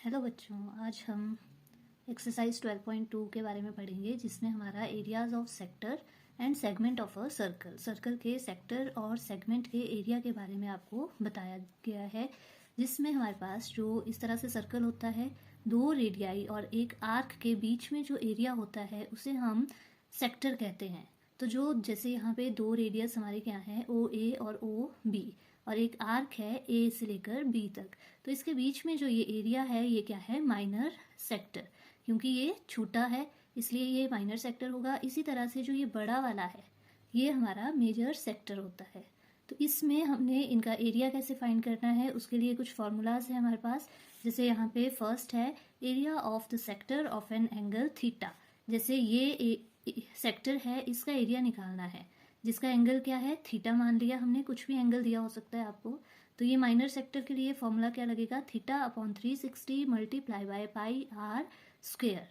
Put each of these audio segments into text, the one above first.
Hello बच्चों, आज हम एक्सरसाइज 12.2 के बारे में पढ़ेंगे जिसमें हमारा areas of sector and segment of a circle के सेक्टर और सेगमेंट के एरिया के बारे में आपको बताया गया है। जिसमें हमारे पास जो इस तरह से सर्कल होता है, दो रेडियाई और एक आर्क के बीच में जो एरिया होता है उसे हम सेक्टर कहते हैं। तो जो जैसे यहाँ पे दो रेडियस हमारे क्या हैं, ओ ए और ओ बी, और एक आर्क है ए से लेकर बी तक। तो इसके बीच में जो ये एरिया है ये क्या है, माइनर सेक्टर। क्योंकि ये छोटा है इसलिए ये माइनर सेक्टर होगा। इसी तरह से जो ये बड़ा वाला है ये हमारा मेजर सेक्टर होता है। तो इसमें हमने इनका एरिया कैसे फाइंड करना है उसके लिए कुछ फॉर्मूलाज है हमारे पास। जैसे यहाँ पे फर्स्ट है area of the sector of an angle theta. जैसे ये सेक्टर है, इसका एरिया निकालना है जिसका एंगल क्या है, थीटा मान लिया हमने। कुछ भी एंगल दिया हो सकता है आपको। तो ये माइनर सेक्टर के लिए फॉर्मूला क्या लगेगा, theta upon 360 multiply by pi are square.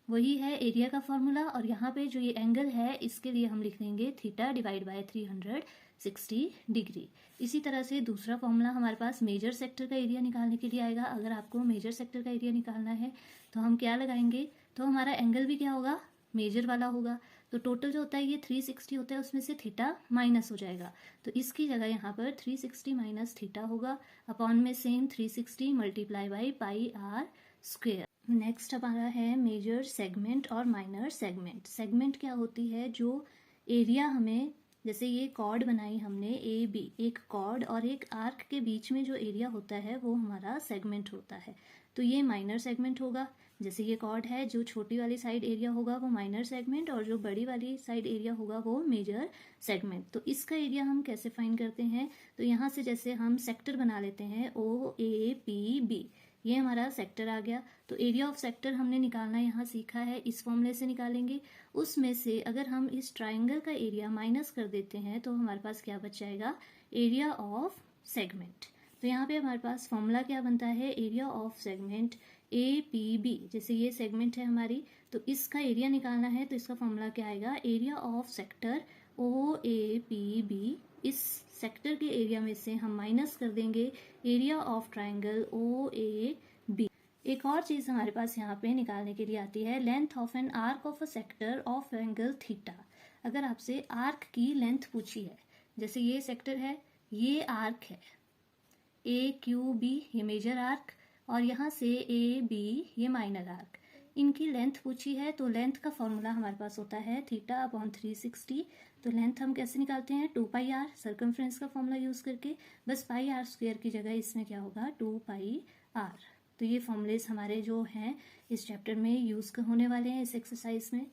वही है एरिया का फॉर्मूला। और यहाँ पे जो ये एंगल है इसके लिए हम लिख देंगे थीटा डिवाइड बाय 360 डिग्री। इसी तरह से दूसरा फॉर्मूला हमारे पास मेजर सेक्टर का एरिया निकालने के लिए आएगा। अगर आपको मेजर सेक्टर का एरिया निकालना है तो हम क्या लगाएंगे, तो हमारा एंगल भी क्या होगा, मेजर वाला होगा। तो टोटल जो होता है ये 360 होता है, उसमें से थीटा माइनस हो जाएगा। तो इसकी जगह यहाँ पर 360 माइनस थीटा होगा अपॉन में same 360 multiply by pi are square. Next हमारा है मेजर सेगमेंट और माइनर सेगमेंट। सेगमेंट क्या होती है, जो एरिया हमें, जैसे ये कॉर्ड बनाई हमने ए बी, एक कॉर्ड और एक आर्क के बीच में जो एरिया होता है वो हमारा सेगमेंट होता है। तो ये माइनर सेगमेंट होगा। जैसे ये कॉर्ड है, जो छोटी वाली साइड एरिया होगा वो माइनर सेगमेंट और जो बड़ी वाली साइड एरिया होगा वो मेजर सेगमेंट। तो इसका एरिया हम कैसे फाइंड करते हैं, तो यहाँ से जैसे हम सेक्टर बना लेते हैं ओ ए पी बी, ये हमारा सेक्टर आ गया। तो एरिया ऑफ सेक्टर हमने निकालना यहाँ सीखा है, इस फॉर्मूले से निकालेंगे। उसमें से अगर हम इस ट्राइंगल का एरिया माइनस कर देते हैं तो हमारे पास क्या बच जाएगा, एरिया ऑफ सेगमेंट। तो यहाँ पे हमारे पास फॉर्मूला क्या बनता है, area of segment a p b. जैसे ये सेगमेंट है हमारी, तो इसका एरिया निकालना है तो इसका फॉर्मूला क्या आएगा, area of sector o a p b. इस सेक्टर के एरिया में से हम माइनस कर देंगे area of triangle o a b. एक और चीज हमारे पास यहाँ पे निकालने के लिए आती है, length of an arc of a sector of angle theta. अगर आपसे आर्क की लेंथ पूछी है, जैसे ये सेक्टर है, ये आर्क है ए क्यू बी, ये मेजर आर्क, और यहाँ से ए बी ये माइनर आर्क, इनकी लेंथ पूछी है। तो लेंथ का फॉर्मूला हमारे पास होता है थीटा अपॉन 360। तो लेंथ हम कैसे निकालते हैं, 2 पाई आर, सर्कमफ्रेंस का फॉर्मूला यूज करके। बस पाई आर स्क्वायर की जगह इसमें क्या होगा, 2 पाई आर। तो ये फॉर्मूलेस हमारे जो हैं इस चैप्टर में यूज होने वाले हैं इस एक्सरसाइज में।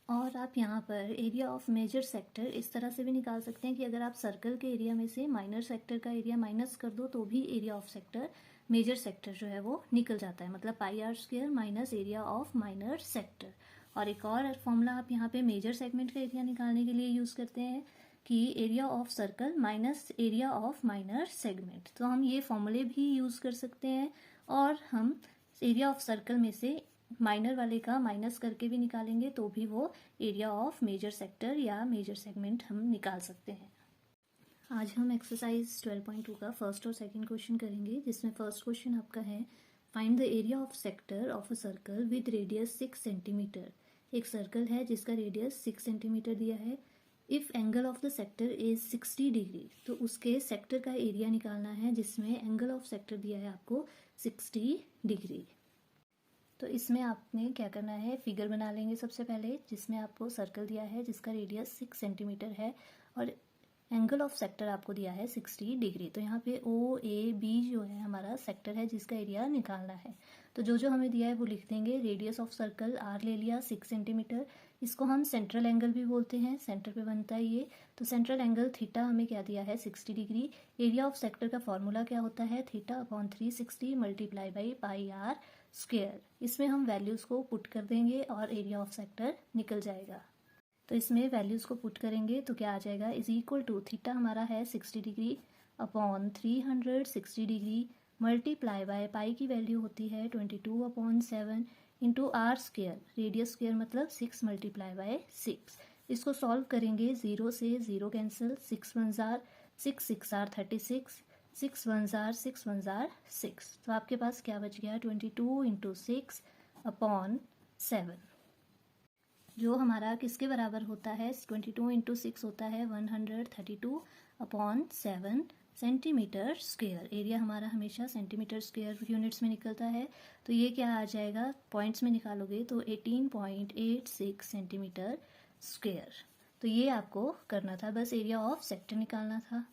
और आप यहाँ पर एरिया ऑफ मेजर सेक्टर इस तरह से भी निकाल सकते हैं कि अगर आप सर्कल के एरिया में से माइनर सेक्टर का एरिया माइनस कर दो तो भी area of sector, major sector जो है वो निकल जाता है। मतलब pi R square minus area of minor sector. और एक और फॉर्मूला आप यहाँ पे मेजर सेगमेंट का एरिया निकालने के लिए यूज करते हैं कि area of circle minus area of minor segment. तो हम ये फॉर्मूले भी यूज कर सकते हैं और हम एरिया ऑफ सर्कल में से माइनर वाले का माइनस करके भी निकालेंगे तो भी वो एरिया ऑफ मेजर सेक्टर या मेजर सेगमेंट हम निकाल सकते हैं। आज हम एक्सरसाइज 12.2 का फर्स्ट और सेकंड क्वेश्चन करेंगे, जिसमें फर्स्ट क्वेश्चन आपका है, find the area of sector of a circle with radius 6 centimetre. एक सर्कल है जिसका रेडियस 6 सेंटीमीटर दिया है। If angle of the sector is 60 degree, तो उसके सेक्टर का एरिया निकालना है जिसमें एंगल ऑफ सेक्टर दिया है आपको 60 डिग्री। तो इसमें आपने क्या करना है, फिगर बना लेंगे सबसे पहले, जिसमें आपको सर्कल दिया है जिसका रेडियस 6 सेंटीमीटर है और एंगल ऑफ सेक्टर आपको दिया है 60 डिग्री। तो यहाँ पे ओ ए बी जो है हमारा सेक्टर है जिसका एरिया निकालना है। तो जो जो हमें दिया है वो लिख देंगे। रेडियस ऑफ सर्कल आर ले लिया 6 सेंटीमीटर, इसको हम सेंट्रल एंगल भी बोलते हैं, सेंटर पे बनता है ये। तो सेंट्रल एंगल थीटा हमें क्या दिया है, 60 डिग्री। एरिया ऑफ सेक्टर का फॉर्मूला क्या होता है, theta upon 360 multiply by pi are square. इसमें हम वैल्यूज को पुट कर देंगे और एरिया ऑफ सेक्टर निकल जाएगा। तो इसमें वैल्यूज को पुट करेंगे तो क्या आ जाएगा, इज इक्वल टू थीटा हमारा है 60 degree upon 360 degree multiply by pi की वैल्यू होती है 22/7 into R square, radius square मतलब 6 मल्टीप्लाई बाय 6। इसको सॉल्व करेंगे, 0 से 0 कैंसिल, 6 1 जार 6 6 आर 36, 6 1 जार 6 1 जार 6, तो आपके पास क्या बच गया 22 इंटू 6 अपॉन 7, जो हमारा किसके बराबर होता है 22 इंटू 6 होता है 132 अपॉन 7 सेंटीमीटर स्क्वायर। एरिया हमारा हमेशा सेंटीमीटर स्क्वायर यूनिट्स में निकलता है, तो ये क्या आ जाएगा पॉइंट्स में निकालोगे तो 18.86 सेंटीमीटर स्क्वायर। तो ये आपको करना था, बस एरिया ऑफ सेक्टर निकालना था।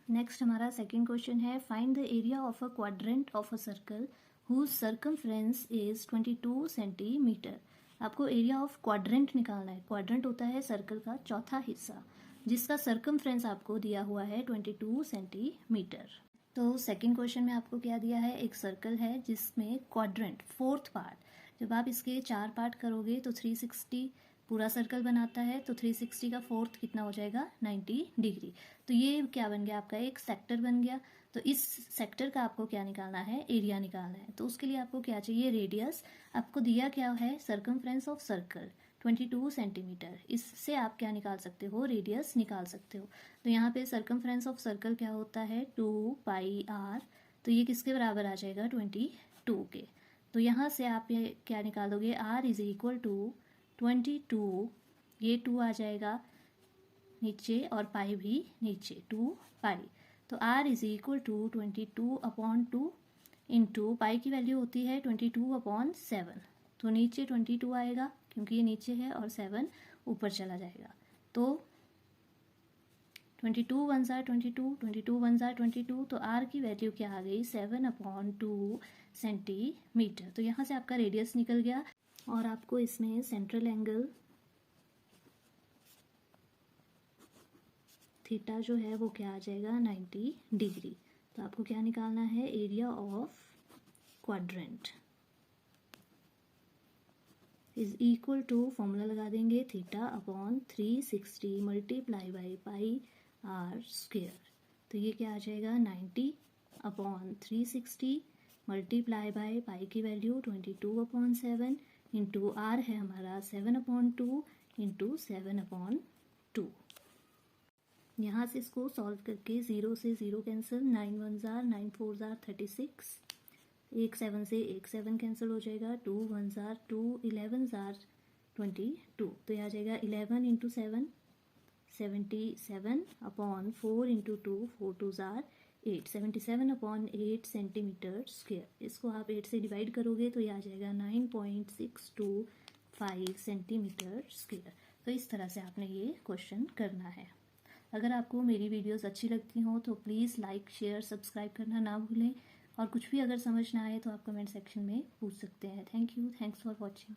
नेक्स्ट हमारा सेकंड क्वेश्चन है, find the area of a quadrant of a circle whose circumference is 22 centimetre. आपको एरिया ऑफ क्वाड्रेंट निकालना है। क्वाड्रेंट होता है सर्कल का चौथा हिस्सा जिसका सर्कमफ्रेंस आपको दिया हुआ है 22 सेंटीमीटर। तो सेकंड क्वेश्चन में आपको क्या दिया है, एक सर्कल है जिसमें क्वाड्रेंट फोर्थ पार्ट, जब आप इसके 4 पार्ट करोगे तो 360 पूरा सर्कल बनाता है, तो 360 का फोर्थ कितना हो जाएगा 90 डिग्री। तो ये क्या बन गया आपका एक सेक्टर बन गया। तो इस सेक्टर का आपको क्या निकालना है, एरिया निकालना है। तो उसके लिए आपको क्या चाहिए, रेडियस। आपको दिया क्या है, सर्कमफ्रेंस ऑफ सर्कल 22 सेंटीमीटर। इससे आप क्या निकाल सकते हो, रेडियस निकाल सकते हो। तो यहाँ पे सर्कमफ्रेंस ऑफ सर्कल क्या होता है 2 पाई आर, तो ये किसके बराबर आ जाएगा 22 के। तो यहाँ से आप ये क्या निकालोगे, आर इज इक्वल टू 22, ये 2 आ जाएगा नीचे और पाई भी नीचे 2 पाई। तो r is equal to 22 upon 2 into pi की वैल्यू होती है 22 अपॉन 7, तो नीचे 22 आएगा क्योंकि ये नीचे है और 7 ऊपर चला जाएगा। तो 22 1 जार 22, 22 1 जार 22, तो r की वैल्यू क्या आ गई 7 अपॉन 2 सेंटीमीटर। तो यहाँ से आपका रेडियस निकल गया और आपको इसमें सेंट्रल एंगल थीटा जो है वो क्या आ जाएगा 90 डिग्री। तो आपको क्या निकालना है, area of quadrant is equal to, formula लगा देंगे theta upon 360 multiply by pi R square. तो ये क्या आ जाएगा 90 अपॉन 360 मल्टीप्लाई बाई पाई की वैल्यू 22 अपॉन 7 इंटू आर है हमारा 7 अपॉन 2 इंटू 7 अपॉन 2। यहाँ से इसको सॉल्व करके 0 से 0 कैंसिल, 9 1 जार 9 4 जार 36, 1 7 से 1 7 कैंसिल हो जाएगा, 2 1 जार 2 11 जार 22। तो यह आ जाएगा 11 into 7 77 upon 4 into 2 4 2 jar 8, 77 upon 8 centimetre square. इसको आप 8 से डिवाइड करोगे तो यह आ जाएगा 9.625 सेंटीमीटर स्क्वायर। तो इस तरह से आपने ये क्वेश्चन करना है। अगर आपको मेरी वीडियोस अच्छी लगती हों तो प्लीज़ लाइक शेयर सब्सक्राइब करना ना भूलें, और कुछ भी अगर समझ ना आए तो आप कमेंट सेक्शन में पूछ सकते हैं। Thank you, thanks for watching.